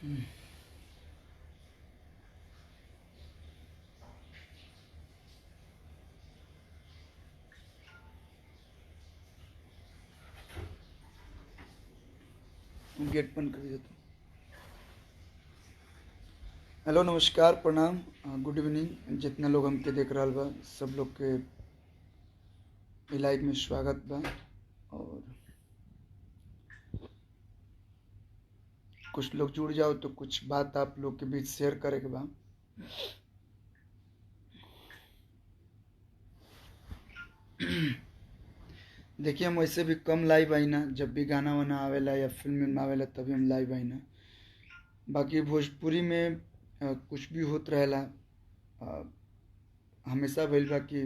Gate बंद कर दिया था। हेलो, नमस्कार, प्रणाम, गुड इवनिंग। जितना लोग हमके देख रहा बा सब लोग के लाइव में स्वागत बा। और कुछ लोग जुड़ जाओ तो कुछ बात आप लोग के बीच शेयर करे के बा। देखिए, हम वैसे भी कम लाइव आई ना, जब भी गाना वाना आवेला या फिल्म में आवेला तभी हम लाइव आई ना। बाकी भोजपुरी में कुछ भी होत रहेला। हमेशा भइल बा कि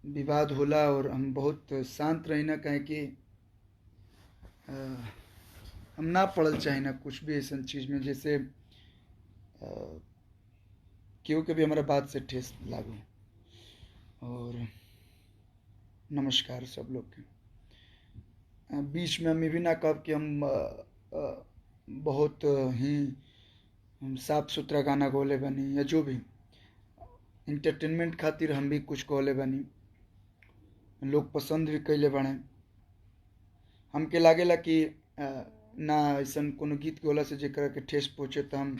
विवाद होला और हम बहुत शांत रही ना, कहे कि हम ना पड़ल चाहे ना कुछ भी ऐसा चीज़ में, जैसे केहू के भी हमारा बात से ठेस लागू। और नमस्कार सब लोग के। बीच में हम ये भी ना कब कि हम बहुत ही हम साफ सुथरा गाना गौले बनी या जो भी इंटरटेनमेंट खातिर हम भी कुछ गौले बनी, लोग पसंद भी कैले बने। हमके लागेला कि ना ऐसा कोनो गीत गौला से जेकरा के ठेस पहुँचे तो हम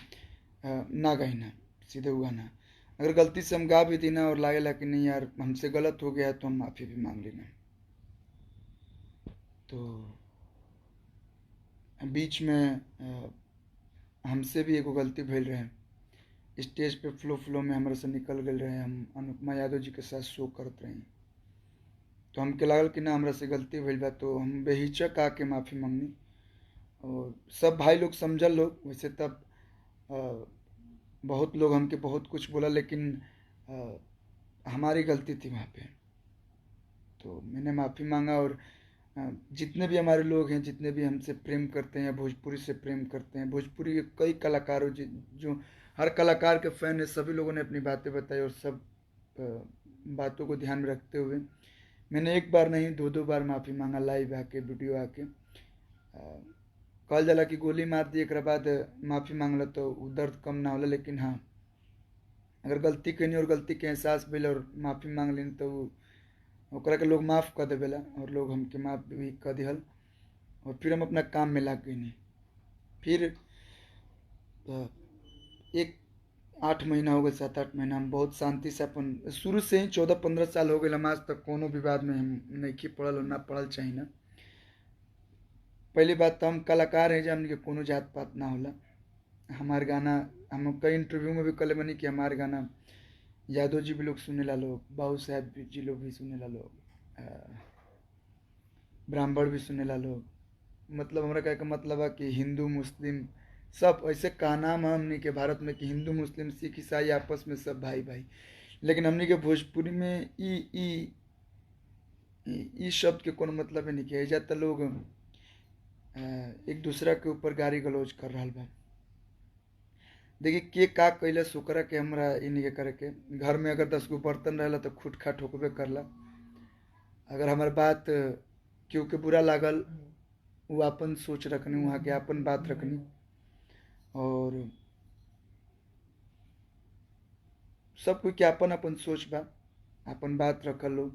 ना गाई ना, सीधे हुआ ना। अगर गलती से हम गा भी दी ना और लागेला कि नहीं यार हमसे गलत हो गया तो हम माफ़ी भी मांग लेना। तो बीच में हमसे भी एगो गलती भइल रहे। स्टेज पे फ्लो में हमारे से निकल गए रहे। हम अनुपमा यादव जी के साथ शो करते रहे, तो हमके लागल कि ना हमरा से गलती भइल बा, तो हम बेहिचक आके माफ़ी मांगनी। और सब भाई लोग समझल लोग। वैसे तब बहुत लोग हमके बहुत कुछ बोला, लेकिन हमारी गलती थी वहाँ पे। तो मैंने माफ़ी मांगा। और जितने भी हमारे लोग हैं, जितने भी हमसे प्रेम करते हैं या भोजपुरी से प्रेम करते हैं, भोजपुरी के कई कलाकारों जो हर कलाकार के फ़ैन है, सभी लोगों ने अपनी बातें बताई। और सब बातों को ध्यान में रखते हुए मैंने एक बार नहीं दो दो बार माफ़ी मांगा, लाइव आके, वीडियो आके। कहल जाला कि गोली मार दी एक बाद माफ़ी मांगला तो वो दर्द कम ना होला। लेकिन हाँ, अगर गलती कैनी और गलती के एहसास भइल और माफ़ी मांग लेनी तो ओकरा के लोग माफ़ कर देवेला, और लोग हमके माफ़ भी कर दिहल। और फिर हम अपना काम में लाग गई। फिर एक 8 महीना हो गए, 7-8 महीना हम बहुत शांति से अपन शुरू से ही 14-15 साल हो गए हम आज तक कोनो विवाद में हम नहीं पड़ल और ना पड़ल चाही ना। पहली बात तो हम कलाकार हैं, जब के कोनो जात पात ना होला। हमारे गाना हम कई इंटरव्यू में भी कले बनी कि हमारे गाना यादव जी भी लोग सुने ला, लोग बाबू साहब जी लोग भी सुने ला, लोग ब्राह्मण भी सुने ला लोग। मतलब हमारा कहे का मतलब है कि हिंदू मुस्लिम सब ऐसे का नाम है हमने के भारत में कि हिंदू मुस्लिम सिख ईसाई आपस में सब भाई भाई। लेकिन हमने के भोजपुरी में ई शब्द के कोनो मतलब ही नहीं किया जाता। लोग एक दूसरा के ऊपर गाली गलौज कर रहा बा। देखिए के का कैला सुकरा के हमरा इन्हीं के करे के। घर में अगर 10 गो बर्तन रहला तो खुट खाट होकबे करला। अगर हमार बात केहू के बुरा लागल, वो अपन सोच रखनी, वहाँ के अपन बात रखनी। और सब कोई के अपन अपन सोच बा, अपन बात रखल लो।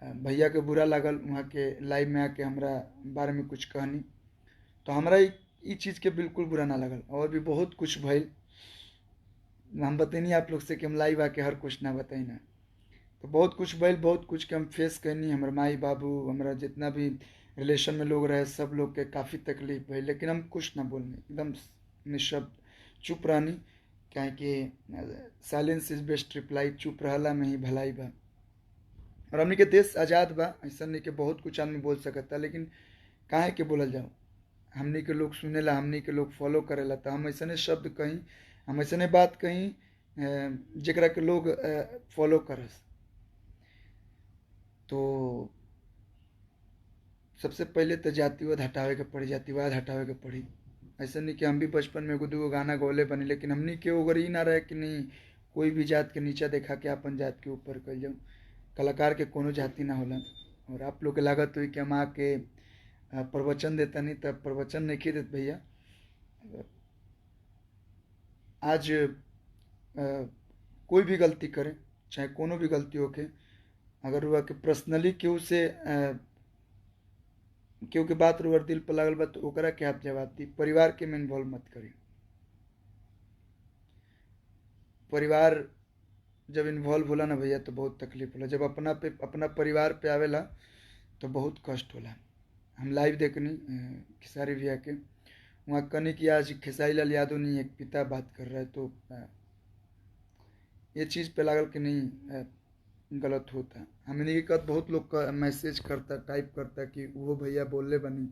भैया के बुरा लागल, वहाँ के लाइव में आके हमरा बारे में कुछ कहनी, तो हमरा ई चीज़ के बिल्कुल बुरा ना लगल। और भी बहुत कुछ भइल, हम बतैनी आप लोग से कि हम लाइव आके हर कुछ ना बताई ना। तो बहुत कुछ भइल, बहुत कुछ के हम फेस कैनी। हमारे माई बाबू, हमारा जितना भी रिलेशन में लोग रहे, सब लोग के काफ़ी तकलीफ भइल, लेकिन हम कुछ ना बोलनी, एकदम निशब्द चुप रहनी। क्या कि साइलेंस इज बेस्ट रिप्लाई, चुप रहला में ही भलाई बा। और हमनी के देश आज़ाद बा, ऐसा नहीं कि बहुत कुछ आदमी बोल सकता, लेकिन काहे के बोलल जाओ। हमनी के लोग सुनेला, हमनी के लोग फॉलो करेला, तो हम ऐसने शब्द कहीं, हम ऐसने बात कहीं जरा के लोग फॉलो करस। तो सबसे पहले तो जातिवाद हटावे के पड़ी, जातिवाद हटावे के पड़ी। ऐसा नहीं कि हम भी बचपन में एगो दूगो गाना गौले बनी, लेकिन हमनी के अगर ई ना रहे कि नहीं कोई भी जात के नीचा देखा के अपन जात के ऊपर कर जाऊँ। कलाकार के कोनो जाति ना होला। और आप लोग के लागत हुई कि हम आके प्रवचन देता नहीं, तब प्रवचन नहीं देते भैया। आज कोई भी गलती करे, चाहे कोनो भी गलती होके, अगर हुआ कि पर्सनली केहू से केहू के बात रुआ दिल पर लागल बा तो ओकरा के आप जवाब दी, परिवार के में इन्वॉल्व मत करी। परिवार जब इन्वॉल्व होला ना भैया तो बहुत तकलीफ होला, जब अपना परिवार पे आवेला तो बहुत कष्ट होला। हम लाइव देखनी खेसारी भैया के, वहाँ कनी कि आज खेसारी लाल यादव नहीं एक पिता बात कर रहा है, तो ये चीज़ पे लागल कि नहीं गलत होता। हमने के कहत बहुत लोग का मैसेज करता, टाइप करता कि वो भैया बोलले बनी,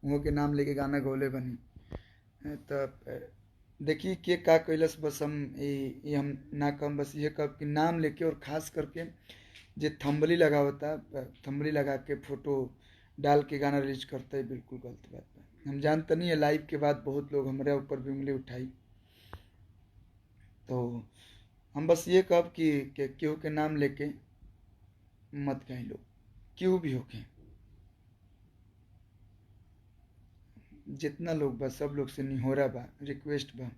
वो के नाम लेके गाना गौले बनी। तो देखिए के का कैलस, बस हम ये हम ना कम, बस ये कब कि नाम लेके, और ख़ास करके जे थंबली लगावता, थंबली लगा के फोटो डाल के गाना रिलीज करता है, बिल्कुल गलत बात है। हम जानते नहीं है, लाइव के बाद बहुत लोग हमारे ऊपर भी उंगली उठाई। तो हम बस ये कब कि केहू के नाम लेके मत कहीं लोग, केहू भी होके, जितना लोग बा सब लोग से निहोरा बा, रिक्वेस्ट बा।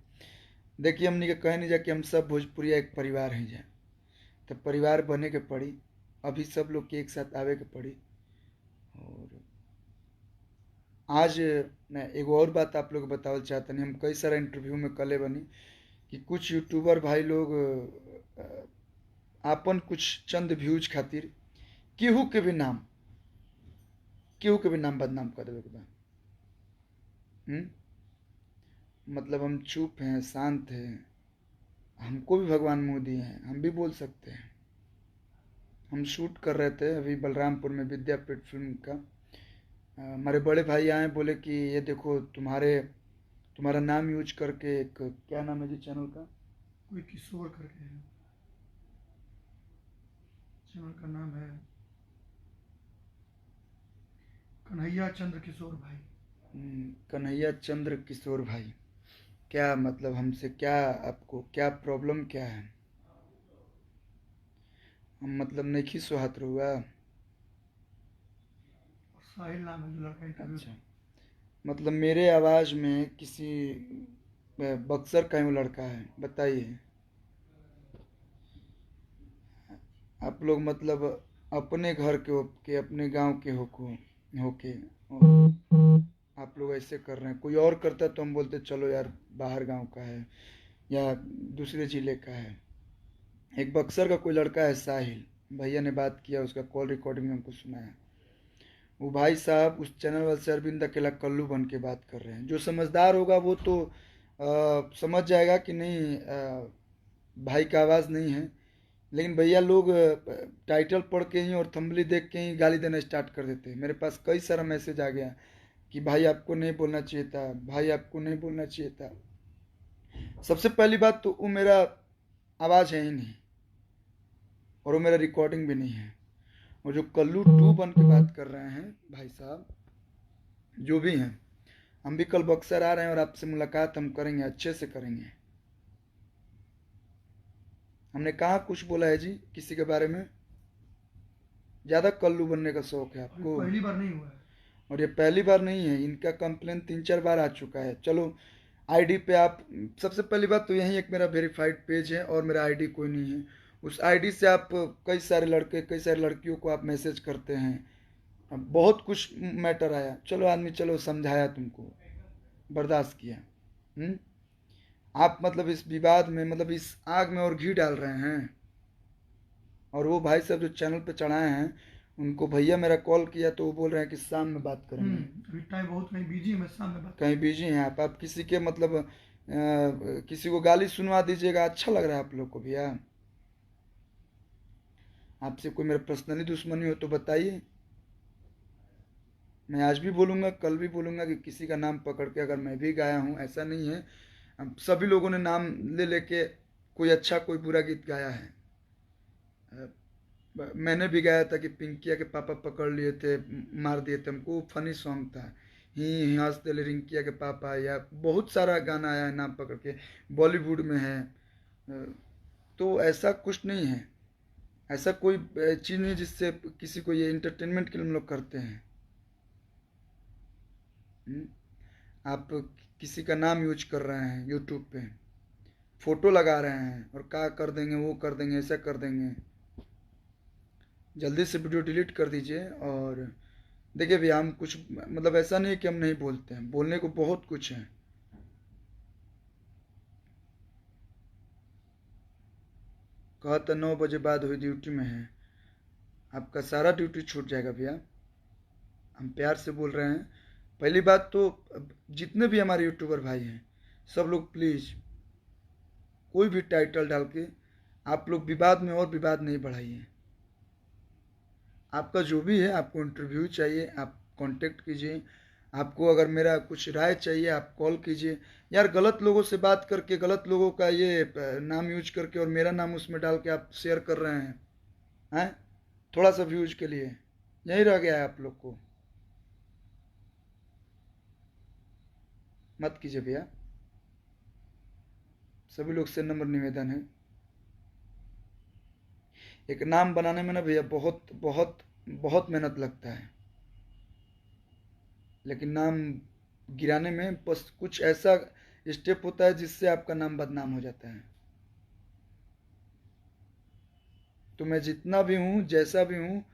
देखिए हमने के कहे नहीं जा कि हम सब भोजपुरिया एक परिवार हैं जाए, तो परिवार बने के पड़ी, अभी सब लोग के एक साथ आवे के पड़ी। और आज मैं एगो और बात आप लोग बतावल चाहते हैं, हम कई सारा इंटरव्यू में कले बनी कि कुछ यूट्यूबर भाई लोग आपन कुछ चंद व्यूज खातिर केहू के भी नाम बदनाम कर देवे के बा। मतलब हम चुप हैं, शांत हैं, हमको भी भगवान मुँह दिए हैं, हम भी बोल सकते हैं। हम शूट कर रहे थे अभी बलरामपुर में विद्यापीठ फिल्म का, हमारे बड़े भाई आए, बोले कि ये देखो तुम्हारा नाम यूज करके, एक क्या नाम है जी चैनल का, कोई किशोर करके है, चैनल का नाम है कन्हैया चंद्र किशोर भाई। कन्हैया चंद्र किशोर भाई, क्या मतलब हमसे क्या, आपको क्या प्रॉब्लम क्या है? हम मतलब नहीं सुहात रहुआ? साहिल नाम है जो लड़का इंटरव्यू। अच्छा, मतलब मेरे आवाज़ में किसी बक्सर का ही लड़का है, बताइए। आप लोग मतलब अपने घर के अपने गांव के होके आप लोग ऐसे कर रहे हैं। कोई और करता तो हम बोलते चलो यार बाहर गांव का है या दूसरे ज़िले का है। एक बक्सर का कोई लड़का है साहिल, भैया ने बात किया, उसका कॉल रिकॉर्डिंग हमको सुनाया। वो भाई साहब उस चैनल वाले से अरविंद अकेला कल्लू बन के बात कर रहे हैं। जो समझदार होगा वो तो समझ जाएगा कि नहीं, भाई का आवाज़ नहीं है। लेकिन भैया लोग टाइटल पढ़ के ही और थंबली देख के ही गाली देना स्टार्ट कर देते हैं। मेरे पास कई सारा मैसेज आ गया कि भाई आपको नहीं बोलना चाहिए था, भाई आपको नहीं बोलना चाहिए था। सबसे पहली बात तो वो मेरा आवाज़ है ही नहीं, और वो मेरा रिकॉर्डिंग भी नहीं है। और जो कल्लू 2 बन के बात कर रहे हैं भाई साहब, जो भी हैं, हम भी कल बक्सर आ रहे हैं और आपसे मुलाकात हम करेंगे, अच्छे से करेंगे। हमने कहाँ कुछ बोला है जी किसी के बारे में? ज़्यादा कल्लू बनने का शौक है आपको? पहली बार नहीं हुआ है, और ये पहली बार नहीं है, इनका कंप्लेन 3-4 बार आ चुका है। चलो आईडी पे आप, सबसे पहली बात तो यही एक मेरा वेरीफाइड पेज है और मेरा आईडी कोई नहीं है। उस आईडी से आप कई सारे लड़के कई सारी लड़कियों को आप मैसेज करते हैं। अब बहुत कुछ मैटर आया, चलो आदमी चलो समझाया, तुमको बर्दाश्त किया। आप मतलब इस विवाद में, मतलब इस आग में और घी डाल रहे हैं। और वो भाई साहब जो चैनल पे चढ़ाए हैं, उनको भैया मेरा कॉल किया तो वो बोल रहे हैं कि शाम में बात करेंगे। अभी टाइम बहुत कहीं बिजी है, मैं शाम में बात। कहीं बिजी हैं आप किसी के मतलब किसी को गाली सुनवा दीजिएगा, अच्छा लग रहा है आप लोग को भैया? आपसे कोई मेरा पर्सनली दुश्मनी हो तो बताइए। मैं आज भी बोलूँगा, कल भी बोलूँगा कि किसी का नाम पकड़ के, अगर मैं भी गाया हूँ, ऐसा नहीं है, अब सभी लोगों ने नाम ले लेके कोई अच्छा कोई बुरा गीत गाया है। मैंने भी गाया था कि पिंकिया के पापा पकड़ लिए थे, मार दिए थे हमको, फनी सॉन्ग था, ही हंस दिले रिंकिया के पापा, या बहुत सारा गाना आया है नाम पकड़ के, बॉलीवुड में है। तो ऐसा कुछ नहीं है, ऐसा कोई चीज़ नहीं जिससे किसी को, ये इंटरटेनमेंट के लिए हम लोग करते हैं। आप किसी का नाम यूज कर रहे हैं यूट्यूब पे, फोटो लगा रहे हैं और क्या कर देंगे, वो कर देंगे, ऐसा कर देंगे। जल्दी से वीडियो डिलीट कर दीजिए। और देखिए भैया, हम कुछ मतलब ऐसा नहीं है कि हम नहीं बोलते हैं, बोलने को बहुत कुछ है। कहा था 9 बजे बाद हुई ड्यूटी में है, आपका सारा ड्यूटी छूट जाएगा भैया। हम प्यार से बोल रहे हैं। पहली बात तो जितने भी हमारे यूट्यूबर भाई हैं, सब लोग प्लीज़ कोई भी टाइटल डाल के आप लोग विवाद में और विवाद नहीं बढ़ाइए। आपका जो भी है, आपको इंटरव्यू चाहिए आप कांटेक्ट कीजिए। आपको अगर मेरा कुछ राय चाहिए आप कॉल कीजिए। यार गलत लोगों से बात करके, गलत लोगों का ये नाम यूज करके और मेरा नाम उसमें डाल के आप शेयर कर रहे हैं थोड़ा सा व्यूज के लिए, यही रह गया है आप लोग को। मत कीजिए भैया, सभी लोग से नम्र निवेदन है। एक नाम बनाने में ना भैया बहुत बहुत बहुत मेहनत लगता है, लेकिन नाम गिराने में बस कुछ ऐसा स्टेप होता है जिससे आपका नाम बदनाम हो जाता है। तो मैं जितना भी हूँ, जैसा भी हूँ,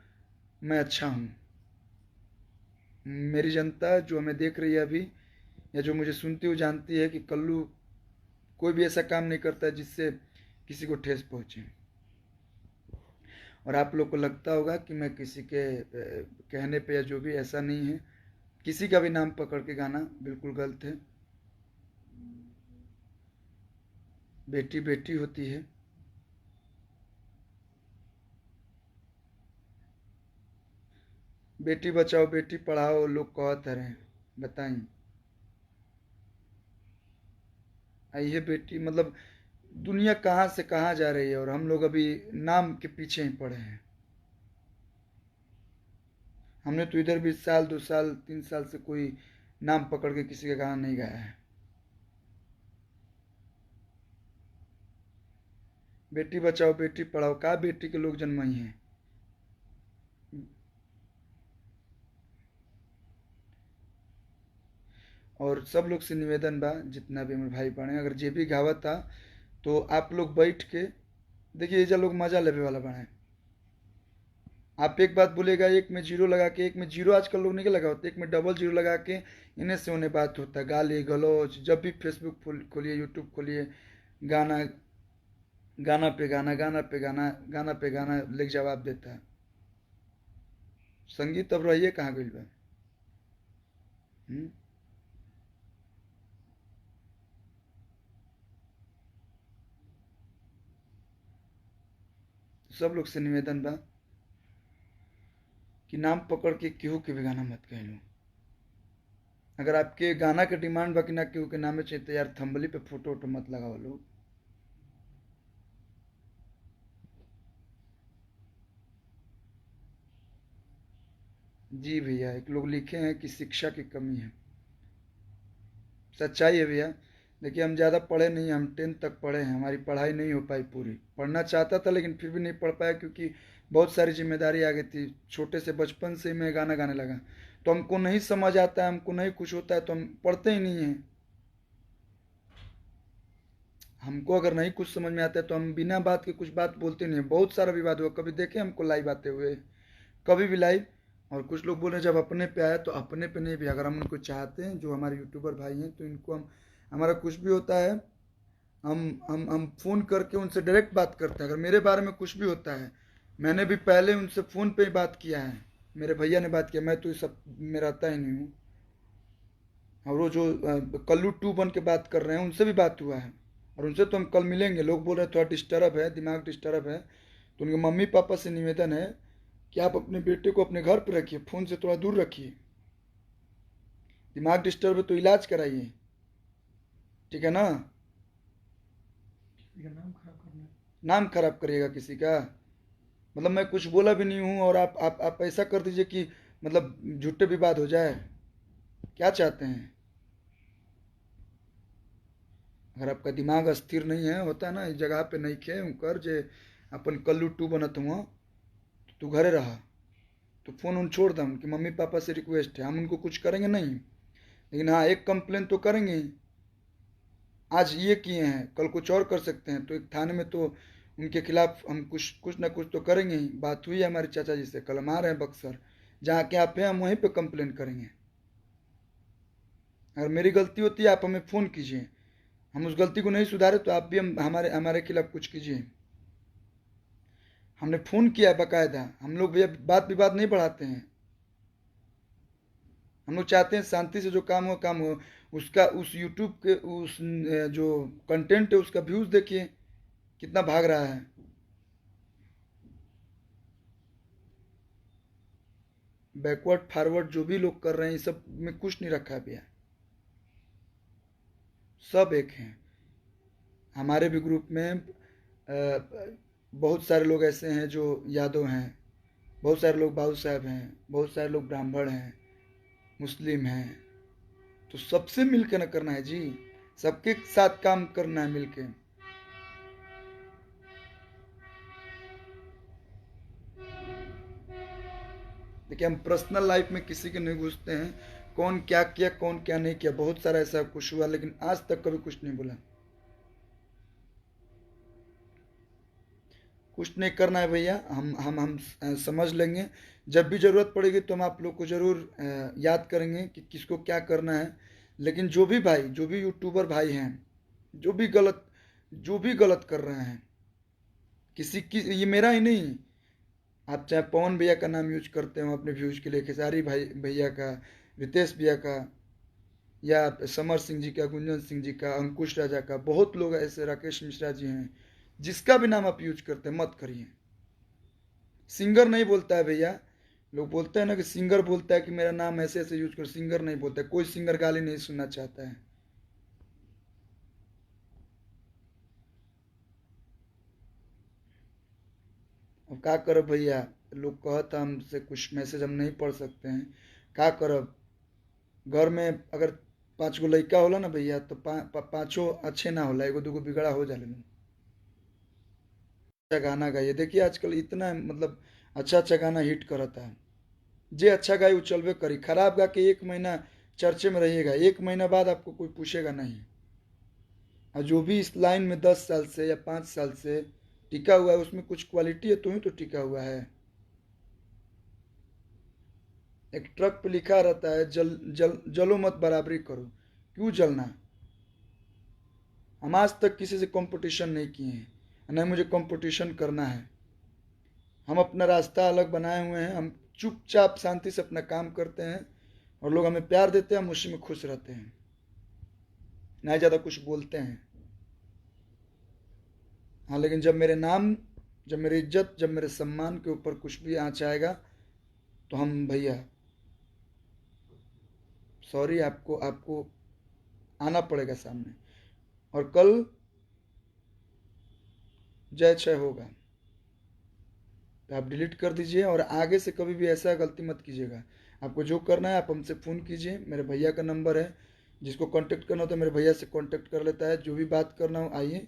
मैं अच्छा हूँ। मेरी जनता जो हमें देख रही है अभी, या जो मुझे सुनती हुई जानती है कि कल्लू कोई भी ऐसा काम नहीं करता है जिससे किसी को ठेस पहुँचे। और आप लोग को लगता होगा कि मैं किसी के कहने पे या जो भी, ऐसा नहीं है। किसी का भी नाम पकड़ के गाना बिल्कुल गलत है। बेटी बेटी होती है। बेटी बचाओ बेटी पढ़ाओ लोग कहत रहे, बताई आइए बेटी, मतलब दुनिया कहाँ से कहाँ जा रही है और हम लोग अभी नाम के पीछे ही पड़े हैं। हमने तो इधर भी साल 2 साल 3 साल से कोई नाम पकड़ के किसी का गाना नहीं गाया है। बेटी बचाओ बेटी पढ़ाओ, का बेटी के लोग जन्माई हैं। और सब लोग से निवेदन बा, जितना भी हमारे भाई बहन, अगर जे भी गावत था तो आप लोग बैठ के देखिए, ये जो लोग मजा लेवे वाला बनाए। आप एक बात बोलेगा, एक में जीरो लगा के, एक में जीरो आजकल लोग नहीं लगा होते, एक में डबल जीरो लगा के इन्हें से उन्हें बात होता है। गाली गलौज, जब भी फेसबुक खोलिए, यूट्यूब खोलिए, गाना गाना पे गाना, गाना पे गाना, गाना पे गाना लेके जवाब देता है। संगीत अब रहिए कहाँ गई बा। सब लोग से निवेदन बा कि नाम पकड़ के केहू के भी गाना मत कह लो। अगर आपके गाना के डिमांड बा कि ना केहू के नामे चाहिए, तो यार थंबली पे फोटो वोटो मत लगाओ लोग। जी भैया, एक लोग लिखे हैं कि शिक्षा की कमी है। सच्चाई है भैया। देखिए, हम ज़्यादा पढ़े नहीं, हम 10th तक पढ़े हैं, हमारी पढ़ाई नहीं हो पाई पूरी। पढ़ना चाहता था लेकिन फिर भी नहीं पढ़ पाया, क्योंकि बहुत सारी जिम्मेदारी आ गई थी। छोटे से बचपन से मैं गाना गाने लगा, तो हमको नहीं समझ आता है, हमको नहीं कुछ होता है तो हम पढ़ते ही नहीं हैं। हमको अगर नहीं कुछ समझ में आता है तो हम बिना बात के कुछ बात बोलते नहीं हैं। बहुत सारा विवाद हुआ, कभी देखे हमको लाइव आते हुए, कभी भी लाइव। और कुछ लोग बोल रहे हैं जब अपने पे आया, तो अपने पे नहीं भी। अगर हम उनको चाहते हैं, जो हमारे यूट्यूबर भाई हैं, तो इनको हम, हमारा कुछ भी होता है, हम फ़ोन करके उनसे डायरेक्ट बात करते हैं। अगर मेरे बारे में कुछ भी होता है, मैंने भी पहले उनसे फ़ोन पे ही बात किया है, मेरे भैया ने बात किया, मैं तो ये सब में रहता ही नहीं हूँ। और वो जो कल्लू 2 बन के बात कर रहे हैं, उनसे भी बात हुआ है, और उनसे तो हम कल मिलेंगे। लोग बोल रहे हैं थोड़ा डिस्टर्ब है, दिमाग डिस्टर्ब है, तो उनके मम्मी पापा से निवेदन है कि आप अपने बेटे को अपने घर पर रखिए, फ़ोन से थोड़ा दूर रखिए। दिमाग डिस्टर्ब है तो इलाज कराइए, ठीक है ना। किसी का नाम खराब करना। नाम खराब करिएगा किसी का, मतलब मैं कुछ बोला भी नहीं हूँ और आप ऐसा कर दीजिए कि मतलब झूठे विवाद हो जाए। क्या चाहते हैं? अगर आपका दिमाग अस्थिर नहीं है, होता है ना, इस जगह पे नहीं खे कर जे अपन कल्लू 2 बनत हुआ, तो तू घरे रहा, तो फ़ोन उन छोड़ दम कि मम्मी पापा से रिक्वेस्ट है, हम उनको कुछ करेंगे नहीं, लेकिन हाँ एक कंप्लेन तो करेंगे ही। आज ये किए हैं, कल कुछ और कर सकते हैं, तो एक थाने में तो उनके खिलाफ हम कुछ ना कुछ तो करेंगे ही। बात हुई है हमारे चाचा जी से, कल हम आ रहे हैं बक्सर, जहाँ के आप हैं हम वहीं पे कंप्लेन करेंगे। अगर मेरी गलती होती है आप हमें फ़ोन कीजिए, हम उस गलती को नहीं सुधारे तो आप भी हमारे हमारे खिलाफ कुछ कीजिए। हमने फ़ोन किया है बाकायदा, हम लोग भैया बात विवाद नहीं बढ़ाते हैं, हम लोग चाहते हैं शांति से जो काम हो। उसका उस यूट्यूब के उस जो कंटेंट है उसका व्यूज़ देखिए कितना भाग रहा है। बैकवर्ड फॉरवर्ड जो भी लोग कर रहे हैं, सब में कुछ नहीं रखा भैया, सब एक हैं। हमारे भी ग्रुप में बहुत सारे लोग ऐसे हैं जो यादव हैं, बहुत सारे लोग बाबू साहब हैं, बहुत सारे लोग ब्राह्मण हैं, मुस्लिम हैं। तो सबसे मिलकर न करना है जी, सबके साथ काम करना है मिलके। देखिए हम पर्सनल लाइफ में किसी के नहीं घुसते हैं, कौन क्या किया कौन क्या नहीं किया, बहुत सारा ऐसा कुछ हुआ, लेकिन आज तक कभी कुछ नहीं बोला। कुछ नहीं करना है भैया, हम समझ लेंगे। जब भी ज़रूरत पड़ेगी तो हम आप लोग को ज़रूर याद करेंगे कि किसको क्या करना है। लेकिन जो भी भाई, जो भी यूट्यूबर भाई हैं, जो भी गलत कर रहे हैं, किसी की ये मेरा ही नहीं, आप चाहे पवन भैया का नाम यूज करते हो अपने व्यूज के लिए, खेसारी भाई भैया का, रितेश भैया का, या समर सिंह जी का, गुंजन सिंह जी का, अंकुश राजा का, बहुत लोग ऐसे, राकेश मिश्रा जी हैं, जिसका भी नाम आप यूज करते हैं मत करिए। सिंगर नहीं बोलता है भैया, लोग बोलते हैं ना कि सिंगर बोलता है कि मेरा नाम ऐसे ऐसे यूज कर, सिंगर नहीं बोलता है, कोई सिंगर गाली नहीं सुनना चाहता है। अब क्या करब भैया, लोग कहता हमसे कुछ मैसेज हम नहीं पढ़ सकते हैं, क्या करब। घर में अगर 5 गो लड़का होला ना भैया तो पाँचों अच्छे ना होला, एगो दूगो बिगड़ा हो जाले। अच्छा गाना गाइए, देखिए आजकल इतना मतलब अच्छा अच्छा गाना हिट करता है। जे अच्छा गाए वो चलवे करी, खराब गा के 1 महीना चर्चे में रहिएगा, 1 महीना बाद आपको कोई पूछेगा नहीं। और जो भी इस लाइन में 10 साल से या 5 साल से टिका हुआ है उसमें कुछ क्वालिटी है, तो ही तो टिका हुआ है। एक ट्रक पे लिखा रहता है जलो मत बराबरी करो, क्यों जलना। हम आज तक किसी से कंपटीशन नहीं किए हैं, नहीं मुझे कंपटीशन करना है। हम अपना रास्ता अलग बनाए हुए हैं, हम चुपचाप शांति से अपना काम करते हैं और लोग हमें प्यार देते हैं, हम उसी में खुश रहते हैं, ना ज़्यादा कुछ बोलते हैं। हाँ लेकिन जब मेरे नाम, जब मेरी इज्जत, जब मेरे सम्मान के ऊपर कुछ भी आँच आएगा तो हम भैया सॉरी, आपको आपको आना पड़ेगा सामने, और कल जय क्षय होगा। तो आप डिलीट कर दीजिए और आगे से कभी भी ऐसा गलती मत कीजिएगा। आपको जो करना है आप हमसे फ़ोन कीजिए, मेरे भैया का नंबर है, जिसको कांटेक्ट करना होता है मेरे भैया से कांटेक्ट कर लेता है, जो भी बात करना हो आइए।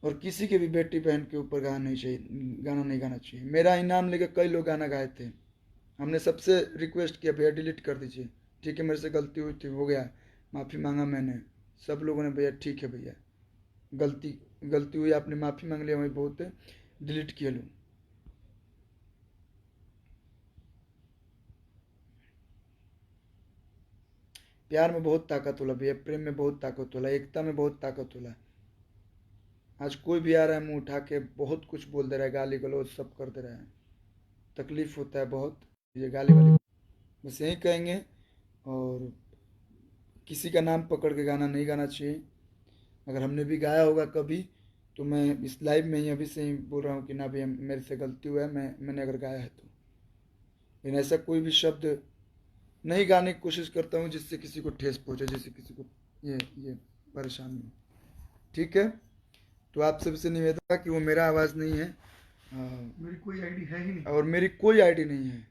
और किसी के भी बेटी बहन के ऊपर गाना नहीं चाहिए, गाना नहीं गाना चाहिए। मेरा इनाम लेके कई लोग गाना गाए थे, हमने सबसे रिक्वेस्ट किया भैया डिलीट कर दीजिए, ठीक है मेरे से गलती हुई थी, हो गया, माफ़ी मांगा मैंने, सब लोगों ने भैया ठीक है भैया गलती गलती हुई, आपने माफ़ी मांग लिया, वही बहुत है, डिलीट किए लो। प्यार में बहुत ताकत होला भैया, प्रेम में बहुत ताकत होला, एकता में बहुत ताकत होला। आज कोई भी आ रहा है मुंह उठा के बहुत कुछ बोल दे रहा है, गाली गलौज सब कर दे रहा है, तकलीफ होता है बहुत, ये गाली वाली बस यही कहेंगे। और किसी का नाम पकड़ के गाना नहीं गाना चाहिए। अगर हमने भी गाया होगा कभी तो मैं इस लाइव में ही अभी से ही बोल रहा हूँ कि ना भैया मेरे से गलती हुआ है, मैंने अगर गाया है तो। लेकिन ऐसा कोई भी शब्द नहीं गाने की कोशिश करता हूँ जिससे किसी को ठेस पहुँचे, जिससे किसी को ये परेशानी हो। ठीक है, तो आप सबसे निवेदन है कि वो मेरा आवाज़ नहीं है, मेरी कोई आईडी है ही नहीं, और मेरी कोई आईडी नहीं है,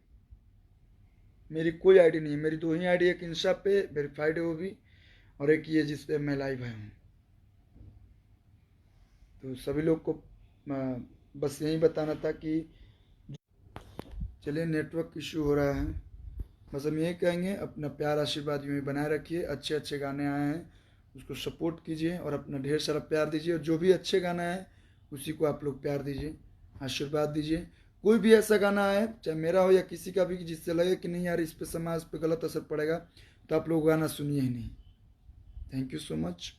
मेरी कोई आईडी नहीं है। मेरी 2 ही आईडी, एक इंस्टा पे वेरीफाइड है वो भी, और एक ये जिस पे मैं लाइव आया हूँ। तो सभी लोग को बस यही बताना था कि चलिए नेटवर्क इशू हो रहा है, बस हम यही कहेंगे, अपना प्यार आशीर्वाद यूँ ही बनाए रखिए। अच्छे अच्छे गाने आए हैं उसको सपोर्ट कीजिए और अपना ढेर सारा प्यार दीजिए, और जो भी अच्छे गाना है उसी को आप लोग प्यार दीजिए, आशीर्वाद दीजिए। कोई भी ऐसा गाना आए, चाहे मेरा हो या किसी का भी, जिससे लगे कि नहीं यार इस पे समाज पे गलत असर पड़ेगा, तो आप लोग गाना सुनिए ही नहीं। Thank you so much.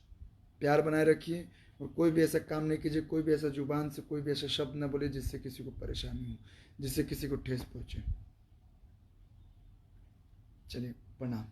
प्यार बनाए रखिए और कोई भी ऐसा काम नहीं कीजिए, कोई भी ऐसा जुबान से कोई भी ऐसा शब्द ना बोले जिससे किसी को परेशानी हो, जिससे किसी को ठेस पहुंचे। चलिए, प्रणाम।